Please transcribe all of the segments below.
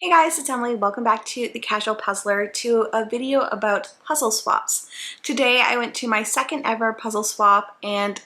Hey guys, it's Emily. Welcome back to The Casual Puzzler, to a video about puzzle swaps. Today I went to my second ever puzzle swap, and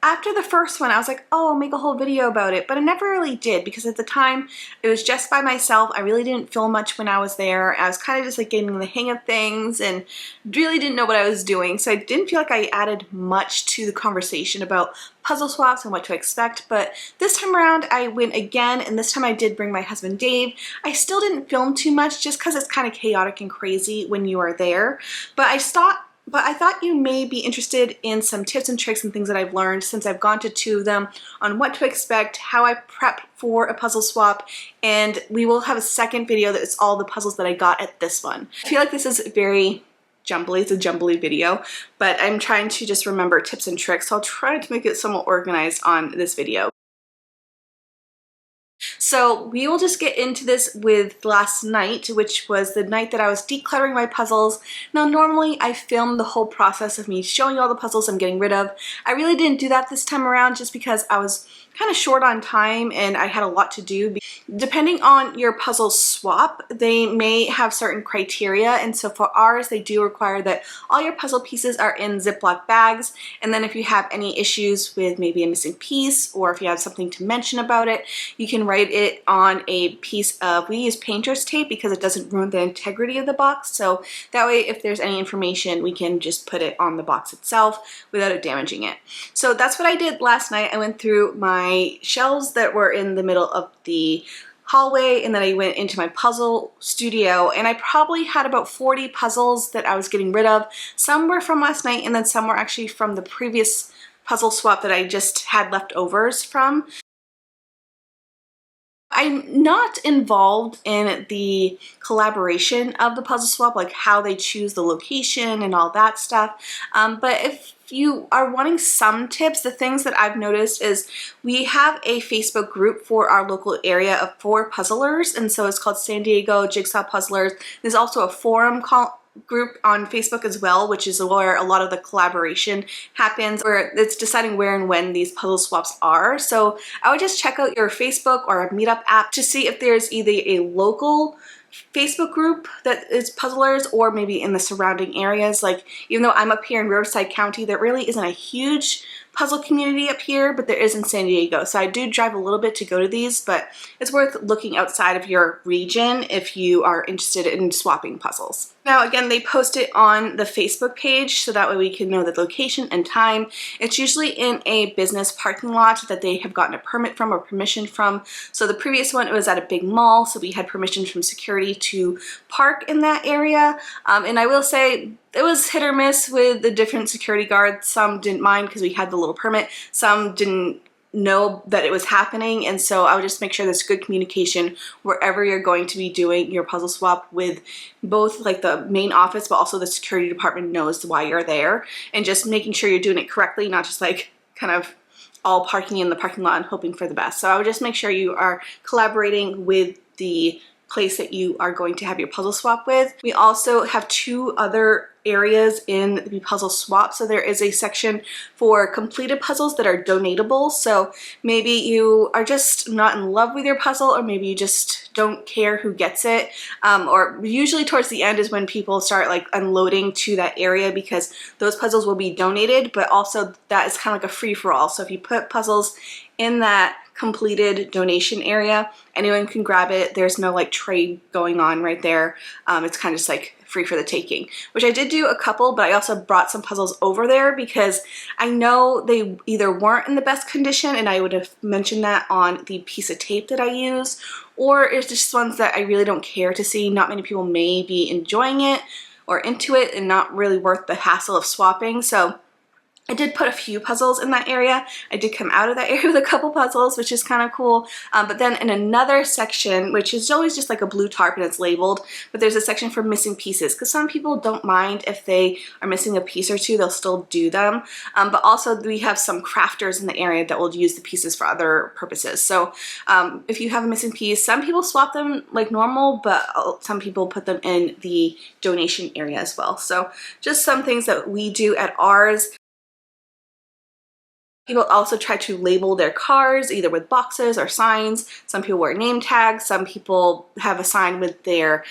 after the first one I was like, oh, I'll make a whole video about it, but I never really did because at the time it was just by myself. I really didn't film much when I was there. I was kind of just like getting the hang of things and really didn't know what I was doing, so I didn't feel like I added much to the conversation about puzzle swaps and what to expect. But this time around I went again, and this time I did bring my husband Dave. I still didn't film too much just because it's kind of chaotic and crazy when you are there, but I thought you may be interested in some tips and tricks and things that I've learned since I've gone to two of them on what to expect, how I prep for a puzzle swap, and we will have a second video that is all the puzzles that I got at this one. I feel like this is very jumbly. It's a jumbly video, but I'm trying to just remember tips and tricks, so I'll try to make it somewhat organized on this video. So we will just get into this with last night, which was the night that I was decluttering my puzzles. Now normally I film the whole process of me showing you all the puzzles I'm getting rid of. I really didn't do that this time around just because I was kind of short on time and I had a lot to do. Depending on your puzzle swap, they may have certain criteria, and so for ours they do require that all your puzzle pieces are in Ziploc bags, and then if you have any issues with maybe a missing piece or if you have something to mention about it, you can write it on a piece of, we use painter's tape because it doesn't ruin the integrity of the box, so that way if there's any information we can just put it on the box itself without it damaging it. So that's what I did last night. I went through my shelves that were in the middle of the hallway, and then I went into my puzzle studio, and I probably had about 40 puzzles that I was getting rid of. Some were from last night, and then some were actually from the previous puzzle swap that I just had leftovers from. I'm not involved in the collaboration of the puzzle swap, like how they choose the location and all that stuff, but if you are wanting some tips, the things that I've noticed is we have a Facebook group for our local area of 4 puzzlers, and so it's called San Diego Jigsaw Puzzlers. There's also a forum group on Facebook as well, which is where a lot of the collaboration happens, where it's deciding where and when these puzzle swaps are. So I would just check out your Facebook or a meetup app to see if there's either a local Facebook group that is puzzlers or maybe in the surrounding areas. Like, even though I'm up here in Riverside County, there really isn't a huge puzzle community up here, but there is in San Diego. So I do drive a little bit to go to these, but it's worth looking outside of your region if you are interested in swapping puzzles. Now again, they post it on the Facebook page so that way we can know the location and time. It's usually in a business parking lot that they have gotten a permit from or permission from. So the previous one, it was at a big mall, so we had permission from security to park in that area. And I will say it was hit or miss with the different security guards. Some didn't mind because we had the little permit. Some didn't know that it was happening, and so I would just make sure there's good communication wherever you're going to be doing your puzzle swap with both like the main office but also the security department knows why you're there, and just making sure you're doing it correctly, not just like kind of all parking in the parking lot and hoping for the best. So I would just make sure you are collaborating with the place that you are going to have your puzzle swap with. We also have 2 other areas in the puzzle swap. So there is a section for completed puzzles that are donatable. So maybe you are just not in love with your puzzle, or maybe you just don't care who gets it. Or usually towards the end is when people start like unloading to that area, because those puzzles will be donated, but also that is kind of like a free-for-all. So if you put puzzles in that completed donation area, anyone can grab it. There's no like trade going on right there. It's kind of just like free for the taking, which I did do a couple, but I also brought some puzzles over there because I know they either weren't in the best condition, and I would have mentioned that on the piece of tape that I use, or it's just ones that I really don't care to see. Not many people may be enjoying it or into it and not really worth the hassle of swapping. So I did put a few puzzles in that area. I did come out of that area with a couple puzzles, which is kind of cool. But then in another section, which is always just like a blue tarp and it's labeled, but there's a section for missing pieces, because some people don't mind if they are missing a piece or two, they'll still do them. But also we have some crafters in the area that will use the pieces for other purposes. So if you have a missing piece, some people swap them like normal, but some people put them in the donation area as well. So just some things that we do at ours. People also try to label their cars either with boxes or signs. Some people wear name tags. Some people have a sign with their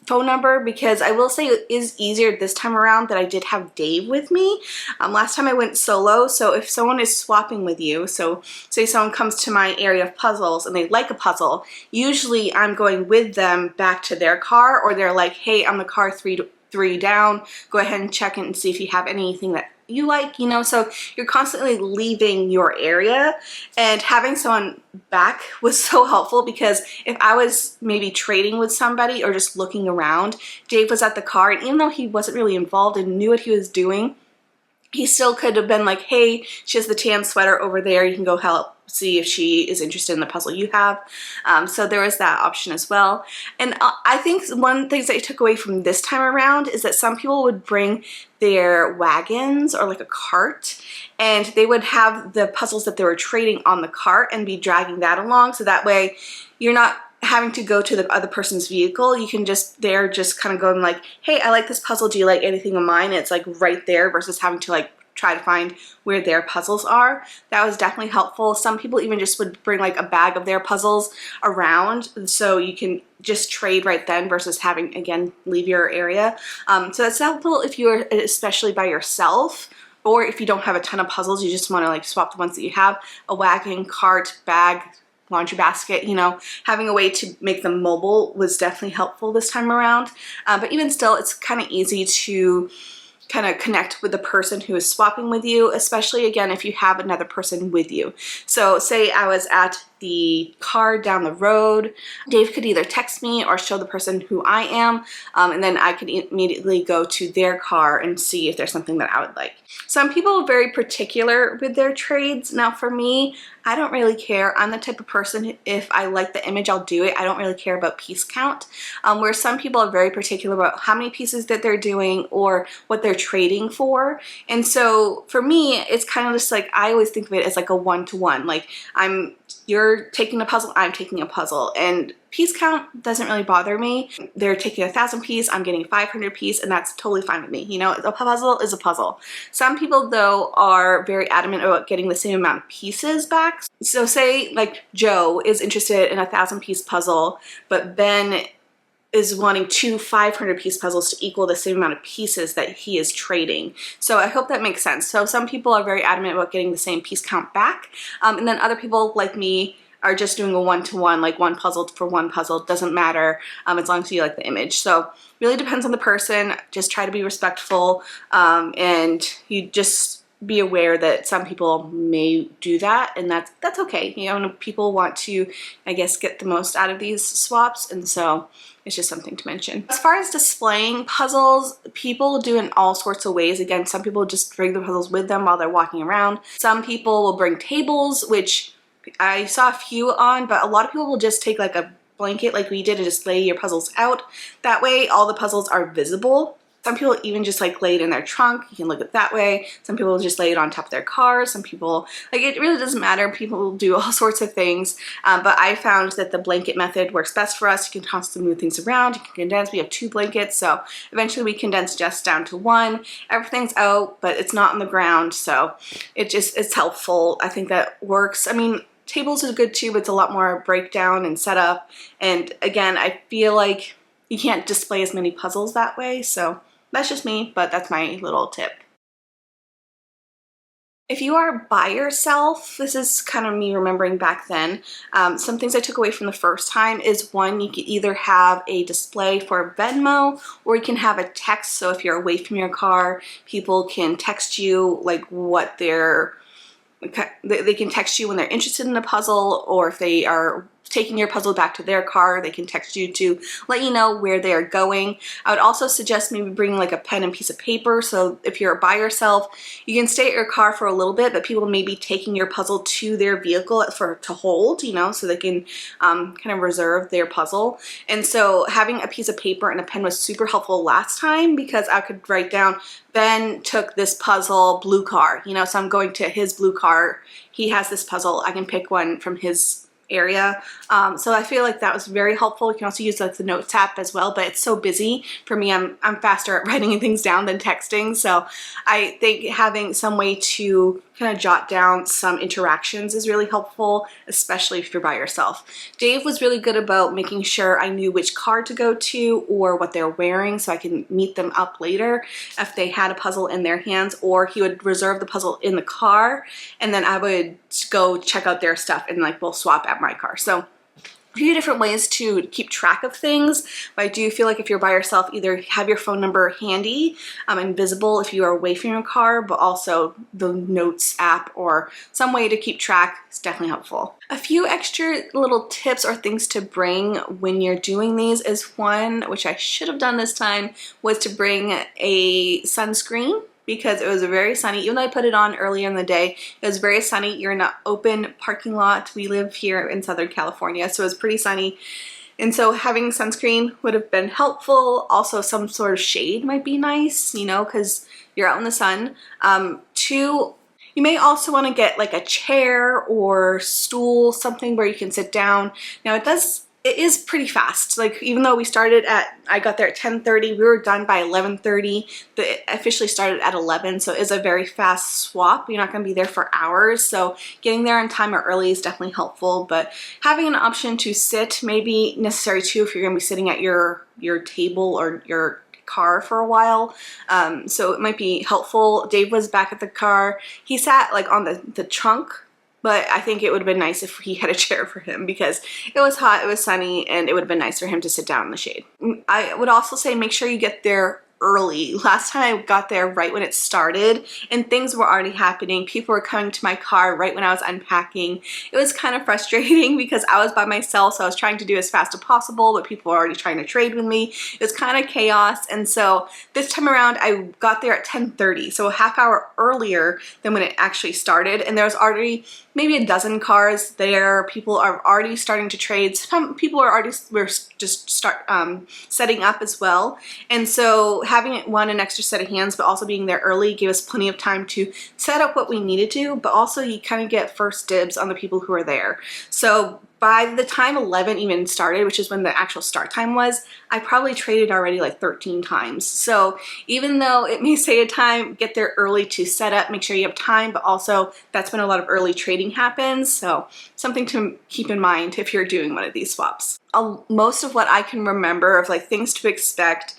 phone number, because I will say it is easier this time around that I did have Dave with me. Last time I went solo, so if someone is swapping with you, so say someone comes to my area of puzzles and they like a puzzle, usually I'm going with them back to their car, or they're like, hey, I'm the car three down, go ahead and check in and see if you have anything that you like, you know. So you're constantly leaving your area, and having someone back was so helpful, because if I was maybe trading with somebody or just looking around, Dave was at the car, and even though he wasn't really involved and knew what he was doing, he still could have been like, hey, she has the tan sweater over there, you can go help see if she is interested in the puzzle you have. So there was that option as well. And I think one of the things that I took away from this time around is that some people would bring their wagons or like a cart, and they would have the puzzles that they were trading on the cart and be dragging that along, so that way you're not having to go to the other person's vehicle. You can just, they're just kind of going like, hey, I like this puzzle, do you like anything of mine? It's like right there, versus having to like try to find where their puzzles are. That was definitely helpful. Some people even just would bring like a bag of their puzzles around, so you can just trade right then versus having, again, leave your area. So that's helpful if you're especially by yourself, or if you don't have a ton of puzzles, you just want to like swap the ones that you have. A wagon, cart, bag, laundry basket, you know, having a way to make them mobile was definitely helpful this time around. But even still, it's kind of easy to kind of connect with the person who is swapping with you, especially again if you have another person with you. So say I was at the car down the road, Dave could either text me or show the person who I am, and then I could immediately go to their car and see if there's something that I would like. Some people are very particular with their trades. Now for me, I don't really care. I'm the type of person, if I like the image, I'll do it. I don't really care about piece count, where some people are very particular about how many pieces that they're doing or what they're trading for. And so for me, it's kind of just like, I always think of it as like a one-to-one. Like you're taking a puzzle, I'm taking a puzzle, and piece count doesn't really bother me. They're taking 1,000 piece, I'm getting 500 piece, and that's totally fine with me. You know, a puzzle is a puzzle. Some people though are very adamant about getting the same amount of pieces back. So say like Joe is interested in a 1,000 piece puzzle, but Ben is wanting two 500 piece puzzles to equal the same amount of pieces that he is trading. So I hope that makes sense. So some people are very adamant about getting the same piece count back, and then other people like me are just doing a one-to-one, like one puzzle for one puzzle. It doesn't matter as long as you like the image. So really depends on the person. Just try to be respectful, and you just be aware that some people may do that, and that's okay. You know, people want to, I guess, get the most out of these swaps, and so it's just something to mention. As far as displaying puzzles, people do in all sorts of ways. Again, some people just bring the puzzles with them while they're walking around. Some people will bring tables, which I saw a few on, but a lot of people will just take like a blanket like we did and just lay your puzzles out. That way all the puzzles are visible. Some people even just like lay it in their trunk. You can look at it that way. Some people just lay it on top of their car. Some people, like, it really doesn't matter. People do all sorts of things. But I found that the blanket method works best for us. You can constantly move things around. You can condense. We have 2 blankets. So eventually we condensed just down to 1. Everything's out, but it's not on the ground. So it's helpful. I think that works. I mean, tables is good too, but it's a lot more breakdown and setup. And again, I feel like you can't display as many puzzles that way. So that's just me, but that's my little tip. If you are by yourself, this is kind of me remembering back then. Some things I took away from the first time is, one, you can either have a display for Venmo, or you can have a text. So if you're away from your car, people can text you like what they can text you when they're interested in a puzzle, or if they are taking your puzzle back to their car, they can text you to let you know where they are going. I would also suggest maybe bringing like a pen and piece of paper. So if you're by yourself, you can stay at your car for a little bit, but people may be taking your puzzle to their vehicle to hold, you know, so they can kind of reserve their puzzle. And so having a piece of paper and a pen was super helpful last time, because I could write down, Ben took this puzzle, blue car, you know, so I'm going to his blue car. He has this puzzle. I can pick one from his area. So I feel like that was very helpful. You can also use like the Notes app as well, but it's so busy for me. I'm faster at writing things down than texting. So I think having some way to kind of jot down some interactions is really helpful, especially if you're by yourself. Dave was really good about making sure I knew which car to go to or what they're wearing so I can meet them up later if they had a puzzle in their hands, or he would reserve the puzzle in the car and then I would go check out their stuff and like we'll swap at my car. So a few different ways to keep track of things, but I do feel like if you're by yourself, either have your phone number handy and visible if you are away from your car, but also the Notes app or some way to keep track is definitely helpful. A few extra little tips or things to bring when you're doing these is one, which I should have done this time, was to bring a sunscreen, because it was very sunny. Even though I put it on earlier in the day, it was very sunny. You're in an open parking lot. We live here in Southern California, so it was pretty sunny. And so having sunscreen would have been helpful. Also, some sort of shade might be nice, you know, because you're out in the sun. Two, you may also want to get like a chair or stool, something where you can sit down. Now it is pretty fast. Like even though we started at, I got there at 10:30, we were done by 11:30. It officially started at 11, so it is a very fast swap. You're not gonna be there for hours, so getting there on time or early is definitely helpful, but having an option to sit may be necessary too if you're gonna be sitting at your table or your car for a while. So it might be helpful. Dave was back at the car. He sat like on the trunk, but I think it would have been nice if he had a chair for him because it was hot, it was sunny, and it would have been nice for him to sit down in the shade. I would also say make sure you get there early. Last time I got there right when it started and things were already happening. People were coming to my car right when I was unpacking. It was kind of frustrating because I was by myself, so I was trying to do as fast as possible, but people were already trying to trade with me. It was kind of chaos, and so this time around I got there at 10:30, so a half hour earlier than when it actually started, and there was already maybe a dozen cars there. People are already starting to trade. Some people were just setting up as well, and so having an extra set of hands, but also being there early gave us plenty of time to set up what we needed to, but also you kind of get first dibs on the people who are there. So by the time 11 even started, which is when the actual start time was, I probably traded already like 13 times. So even though it may say a time, get there early to set up, make sure you have time, but also that's when a lot of early trading happens. So something to keep in mind if you're doing one of these swaps. Most of what I can remember of like things to expect,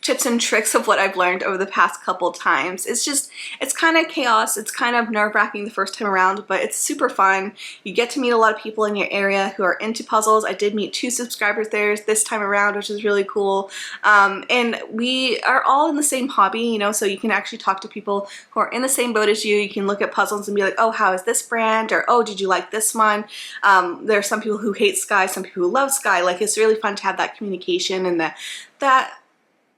tips and tricks of what I've learned over the past couple times. It's kind of chaos. It's kind of nerve-wracking the first time around, but it's super fun. You get to meet a lot of people in your area who are into puzzles. I did meet 2 subscribers there this time around, which is really cool. And we are all in the same hobby, you know, so you can actually talk to people who are in the same boat as you. You can look at puzzles and be like, oh, how is this brand? Or, oh, did you like this one? There are some people who hate Sky, some people who love Sky. Like, it's really fun to have that communication and that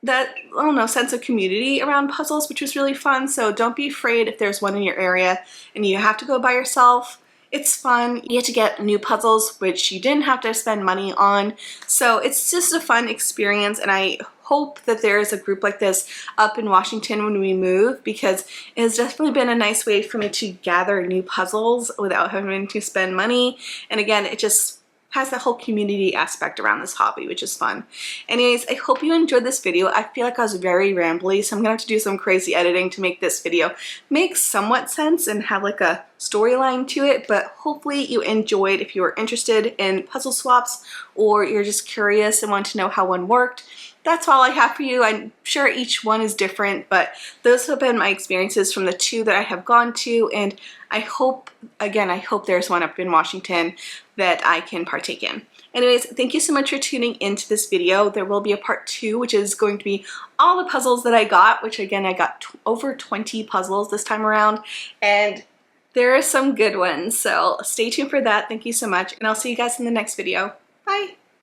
I don't know, sense of community around puzzles, which was really fun. So don't be afraid if there's one in your area and you have to go by yourself. It's fun. You get to get new puzzles, which you didn't have to spend money on. So it's just a fun experience, and I hope that there is a group like this up in Washington when we move, because it has definitely been a nice way for me to gather new puzzles without having to spend money. And again, it just has the whole community aspect around this hobby, which is fun. Anyways, I hope you enjoyed this video. I feel like I was very rambly, so I'm gonna have to do some crazy editing to make this video make somewhat sense and have like a storyline to it, but hopefully you enjoyed. If you are interested in puzzle swaps or you're just curious and want to know how one worked, that's all I have for you. I'm sure each one is different, but those have been my experiences from the 2 that I have gone to, and I hope, again, I hope there's one up in Washington that I can partake in. Anyways, thank you so much for tuning into this video. There will be a part 2, which is going to be all the puzzles that I got, which again, I got over 20 puzzles this time around, and there are some good ones. So stay tuned for that. Thank you so much, and I'll see you guys in the next video. Bye.